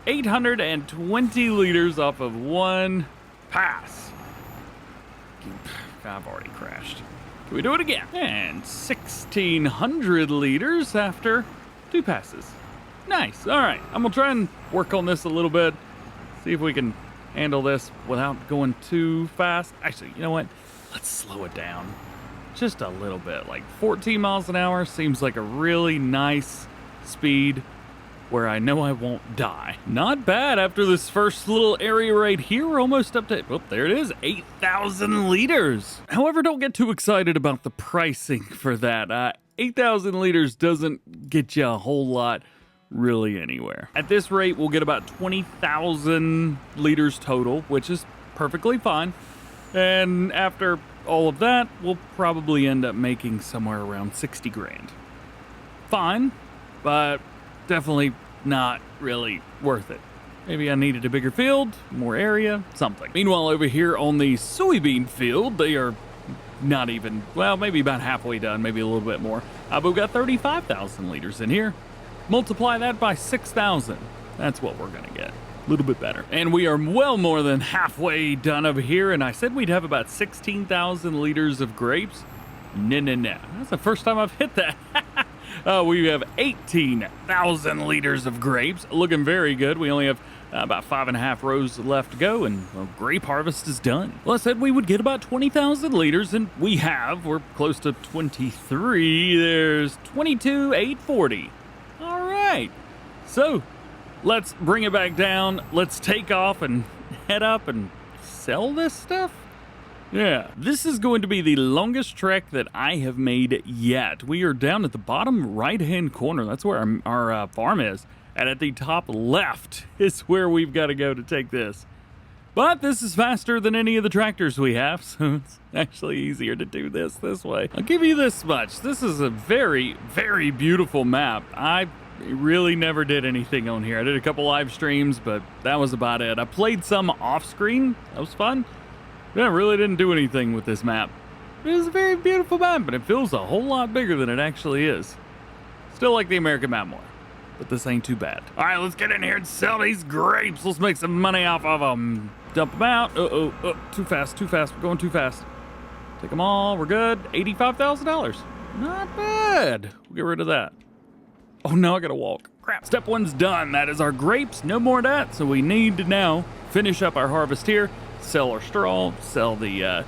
820 liters off of one pass. I've already crashed. Can we do it again? And 1,600 liters after 2 passes. Nice. All right, I'm gonna try and work on this a little bit. See if we can handle this without going too fast. Actually, you know what? Let's slow it down just a little bit. Like 14 miles an hour seems like a really nice speed where I know I won't die. Not bad after this first little area right here. We're almost up to, oh, there it is, 8,000 liters. However, don't get too excited about the pricing for that. 8,000 liters doesn't get you a whole lot really anywhere. At this rate, we'll get about 20,000 liters total, which is perfectly fine. And after all of that, we'll probably end up making somewhere around 60 grand. Fine, but definitely not really worth it. Maybe I needed a bigger field, more area, something. Meanwhile, over here on the soybean field, they are not even, well, maybe about halfway done, maybe a little bit more. But we've got 35,000 liters in here. Multiply that by 6,000. That's what we're gonna get. A little bit better. And we are well more than halfway done over here, and I said we'd have about 16,000 liters of grapes. No. That's the first time I've hit that. We have 18,000 liters of grapes. Looking very good. We only have about 5.5 rows left to go, and well, grape harvest is done. Well, I said we would get about 20,000 liters, and we have. We're close to 23. There's 22,840. All right. So let's bring it back down. Let's take off and head up and sell this stuff. Yeah, this is going to be the longest trek that I have made yet. We are down at the bottom right-hand corner. That's where our farm is. And at the top left is where we've got to go to take this. But this is faster than any of the tractors we have, so it's actually easier to do this way. I'll give you this much. This is a very, very beautiful map. I really never did anything on here. I did a couple live streams, but that was about it. I played some off screen. That was fun. Yeah, I really didn't do anything with this map. It is a very beautiful map, but it feels a whole lot bigger than it actually is. Still like the American map more, but this ain't too bad. All right, let's get in here and sell these grapes. Let's make some money off of them. Dump them out. Too fast, we're going too fast. Take them all, we're good. $85,000. Not bad. We'll get rid of that. Oh, no, I gotta walk. Crap. Step one's done. That is our grapes. No more of that. So we need to now finish up our harvest here, sell our straw, sell the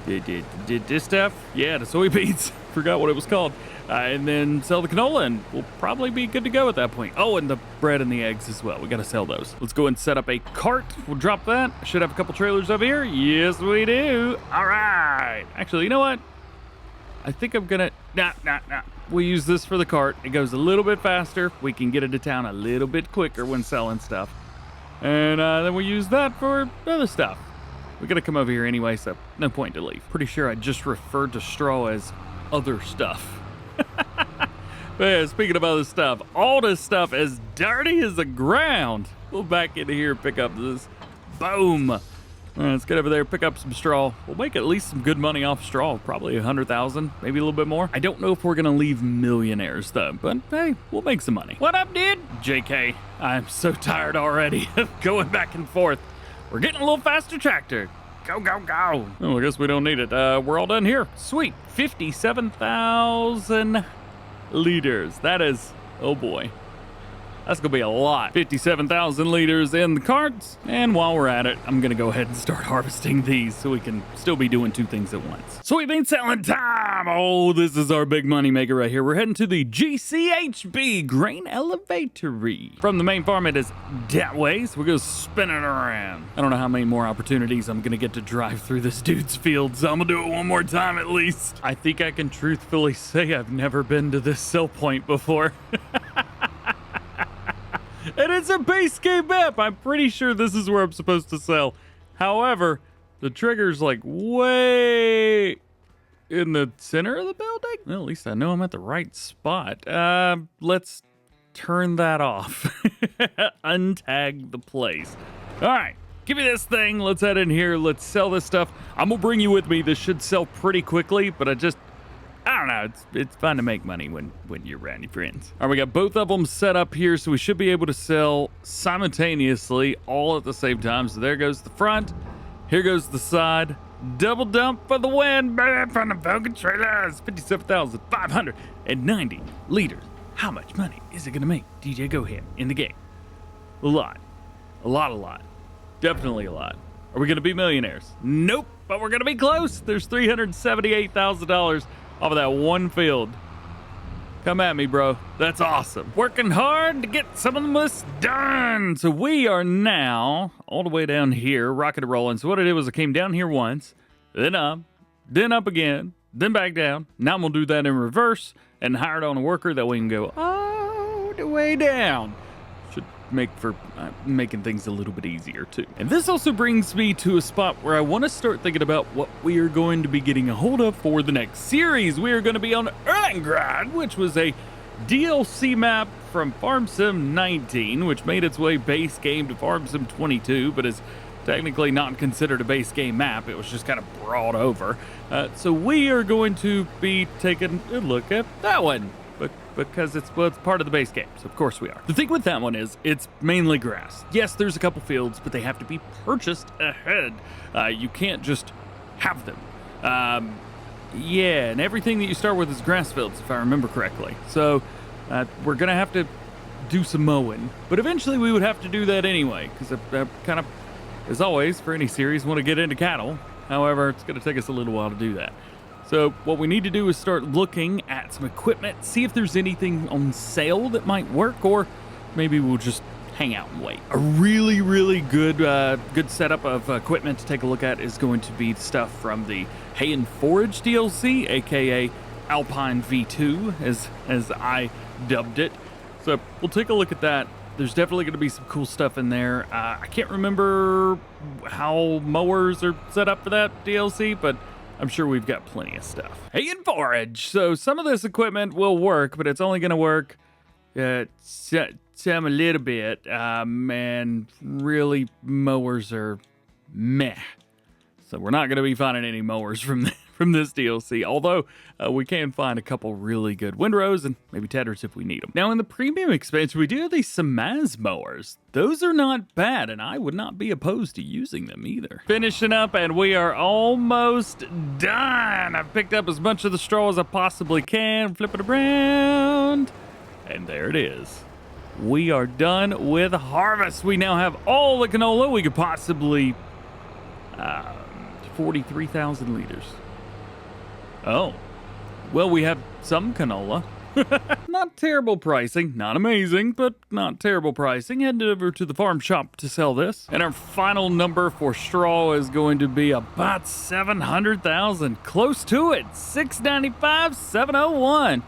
this stuff. Yeah, the soybeans. Forgot what it was called. And then sell the canola, and we'll probably be good to go at that point. Oh, and the bread and the eggs as well. We gotta sell those. Let's go and set up a cart. We'll drop that. Should have a couple trailers over here. Yes, we do. All right. Actually, you know what? I think I'm gonna, nah. We'll use this for the cart. It goes a little bit faster. We can get it to town a little bit quicker when selling stuff. And then we'll use that for other stuff. We're gonna come over here anyway, so no point to leave. Pretty sure I just referred to straw as other stuff. But yeah, speaking of other stuff, all this stuff is dirty as the ground. We'll back into here and pick up this. Boom. All right, let's get over there, pick up some straw. We'll make at least some good money off straw, probably 100,000, maybe a little bit more. I don't know if we're gonna leave millionaires though, but hey, we'll make some money. What up, dude? JK, I'm so tired already of going back and forth. We're getting a little faster tractor. Go, go, go. Oh, I guess we don't need it. We're all done here. Sweet, 57,000 liters. That is, oh boy. That's gonna be a lot. 57,000 liters in the carts. And while we're at it, I'm gonna go ahead and start harvesting these so we can still be doing two things at once. Soybean selling time. Oh, this is our big money maker right here. We're heading to the GCHB Grain Elevatory. From the main farm, it is that way, so we're gonna spin it around. I don't know how many more opportunities I'm gonna get to drive through this dude's field, so I'm gonna do it one more time at least. I think I can truthfully say I've never been to this sell point before. And it's a base game map. I'm pretty sure this is where I'm supposed to sell. However, the trigger's like way in the center of the building. Well, at least I know I'm at the right spot. Let's turn that off. Untag the place. All right, give me this thing. Let's head in here. Let's sell this stuff. I'm gonna bring you with me. This should sell pretty quickly, but I don't know, it's fun to make money when you're around your friends. All right, we got both of them set up here, so we should be able to sell simultaneously all at the same time. So there goes the front, here goes the side. Double dump for the win, baby, from the Vulcan trailers. 57,590 liters. How much money is it gonna make DjGoHam in the game? A lot. Definitely a lot. Are we gonna be millionaires? Nope, but we're gonna be close. There's $378,000 off of that one field. Come at me, bro. That's awesome. Working hard to get some of this done. So we are now all the way down here, rocking and rolling. So what I did was I came down here once, then up again, then back down. Now I'm gonna do that in reverse and hired on a worker that we can go all the way down. Should make for making things a little bit easier too. And this also brings me to a spot where I want to start thinking about what we are going to be getting a hold of for the next series. We are going to be on Erlengrad, which was a DLC map from Farm Sim 19, which made its way base game to Farm Sim 22, but is technically not considered a base game map. It was just kind of brought over. So we are going to be taking a look at that one, because it's part of the base game, so of course we are. The thing with that one is it's mainly grass. Yes, there's a couple fields, but they have to be purchased ahead. You can't just have them. Yeah, and everything that you start with is grass fields, if I remember correctly. So we're gonna have to do some mowing, but eventually we would have to do that anyway, because I kind of, as always, for any series, want to get into cattle. However, it's gonna take us a little while to do that. So what we need to do is start looking at some equipment, see if there's anything on sale that might work, or maybe we'll just hang out and wait. A really, really good setup of equipment to take a look at is going to be stuff from the Hay and Forage DLC, aka Alpine V2, as I dubbed it. So we'll take a look at that. There's definitely going to be some cool stuff in there. I can't remember how mowers are set up for that DLC, but I'm sure we've got plenty of stuff. Hay and Forage. So some of this equipment will work, but it's only going to work Some a little bit. And really, mowers are meh. So we're not going to be finding any mowers from this DLC, although we can find a couple really good windrows and maybe tedders if we need them. Now in the premium expansion, we do have these Samaz mowers. Those are not bad, and I would not be opposed to using them either. Finishing up, and we are almost done. I've picked up as much of the straw as I possibly can, flip it around, and there it is. We are done with harvest. We now have all the canola we could possibly 43,000 liters. Oh, well, we have some canola. Not terrible pricing, not amazing, but not terrible pricing. Headed over to the farm shop to sell this. And our final number for straw is going to be about 700,000. Close to it, 695,701.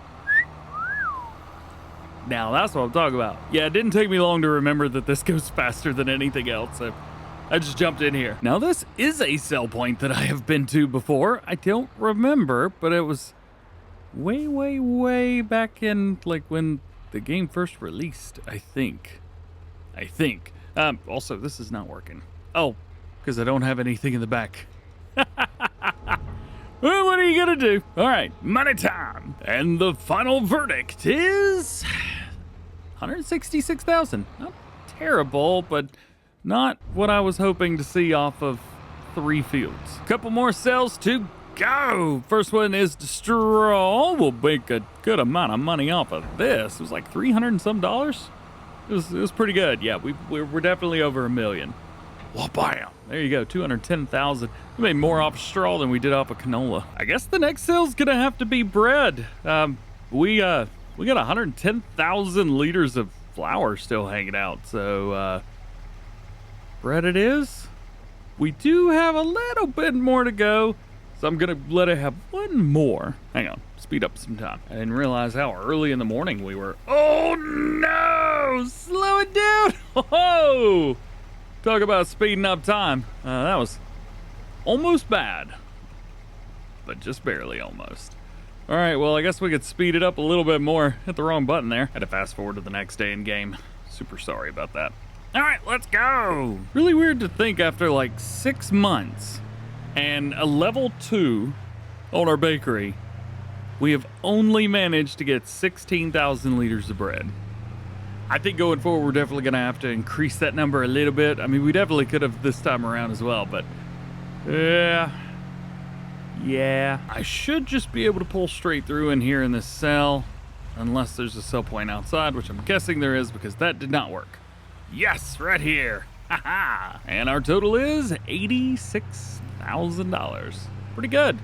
Now that's what I'm talking about. Yeah, it didn't take me long to remember that this goes faster than anything else. So I just jumped in here. Now this is a sell point that I have been to before. I don't remember, but it was way back in like when the game first released, I think. Also, this is not working. Oh, because I don't have anything in the back. Well, what are you gonna do? All right, money time. And the final verdict is 166,000. Not terrible, but not what I was hoping to see off of 3 fields. Couple more sales to go. First one is the straw. We'll make a good amount of money off of this. It was like $300 and some. It was pretty good. Yeah, we're definitely over $1 million. Well, bam. There you go, 210,000. We made more off of straw than we did off of canola. I guess the next sale's gonna have to be bread. We got 110,000 liters of flour still hanging out, so bread it is. We do have a little bit more to go, so I'm gonna let it have one more. Hang on, speed up some time. I didn't realize how early in the morning we were. Oh no, slow it down. Oh, talk about speeding up time. That was almost bad, but just barely almost. All right, well, I guess we could speed it up a little bit more. Hit the wrong button there. Had to fast forward to the next day in game. Super sorry about that. All right, let's go. Really weird to think after like 6 months and a level 2 on our bakery, we have only managed to get 16,000 liters of bread. I think going forward, we're definitely gonna have to increase that number a little bit. I mean, we definitely could have this time around as well, but yeah. I should just be able to pull straight through in here in this cell, unless there's a sell point outside, which I'm guessing there is because that did not work. Yes, right here. Haha. And our total is $86,000. Pretty good.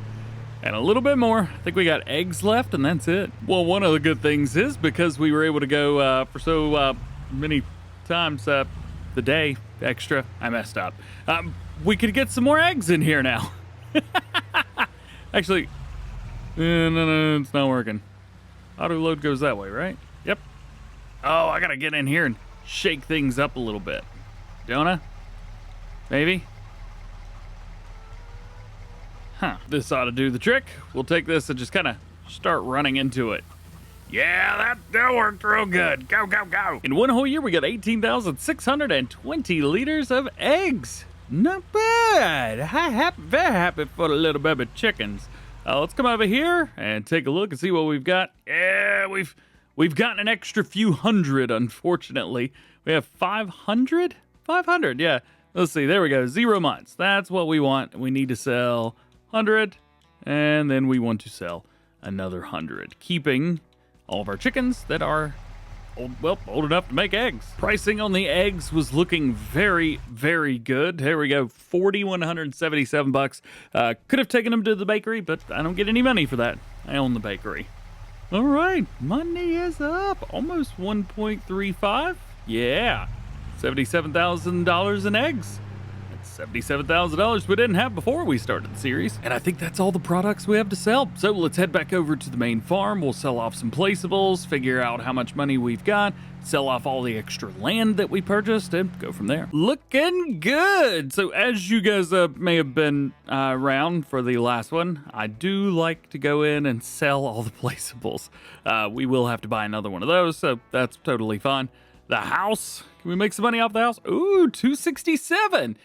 And a little bit more. I think we got eggs left, and that's it. Well, one of the good things is because we were able to go for so many times the day extra, I messed up. We could get some more eggs in here now. Actually, no, it's not working. Auto load goes that way, right? Yep. Oh, I gotta get in here and shake things up a little bit. Don't I? Maybe? Huh. This ought to do the trick. We'll take this and just kind of start running into it. Yeah, that worked real good. Go, go, go. In one whole year, we got 18,620 liters of eggs. Not bad. Very happy for the little baby chickens. Let's come over here and take a look and see what we've got. Yeah, we've gotten an extra few hundred, unfortunately. We have 500? 500, yeah. Let's see, there we go, 0 months. That's what we want. We need to sell 100, and then we want to sell another 100, keeping all of our chickens that are old enough to make eggs. Pricing on the eggs was looking very, very good. Here we go, $4,177. Could have taken them to the bakery, but I don't get any money for that. I own the bakery. All right, money is up, almost 1.35. Yeah, $77,000 in eggs. That's $77,000 we didn't have before we started the series. And I think that's all the products we have to sell. So let's head back over to the main farm. We'll sell off some placeables, figure out how much money we've got, sell off all the extra land that we purchased, and go from there. Looking good. So as you guys may have been around for the last one, I do like to go in and sell all the placeables. We will have to buy another one of those, so that's totally fine. The house, can we make some money off the house? Ooh, 267.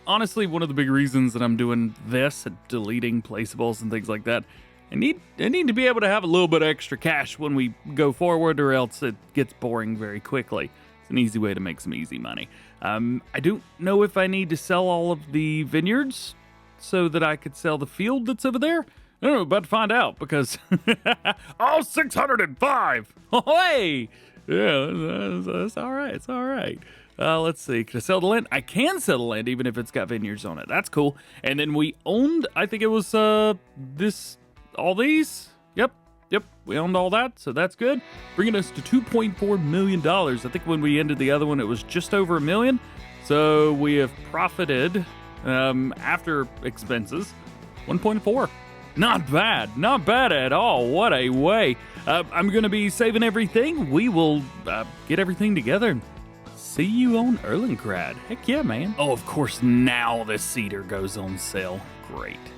Honestly, one of the big reasons that I'm doing this and deleting placeables and things like that, I need to be able to have a little bit of extra cash when we go forward, or else it gets boring very quickly. It's an easy way to make some easy money. I don't know if I need to sell all of the vineyards so that I could sell the field that's over there. I don't know, about to find out, because all 605. Hey! Yeah, that's all right. It's all right. Let's see. Can I sell the land? I can sell the land even if it's got vineyards on it. That's cool. And then we owned, I think it was all these. Yep. We owned all that, so that's good. Bringing us to $2.4 million. I think when we ended the other one, it was just over $1 million. So we have profited after expenses 1.4. Not bad at all. What a way. I'm going to be saving everything. We will get everything together. See you on Erlenkrad. Heck yeah, man. Oh, of course, now the cedar goes on sale. Great.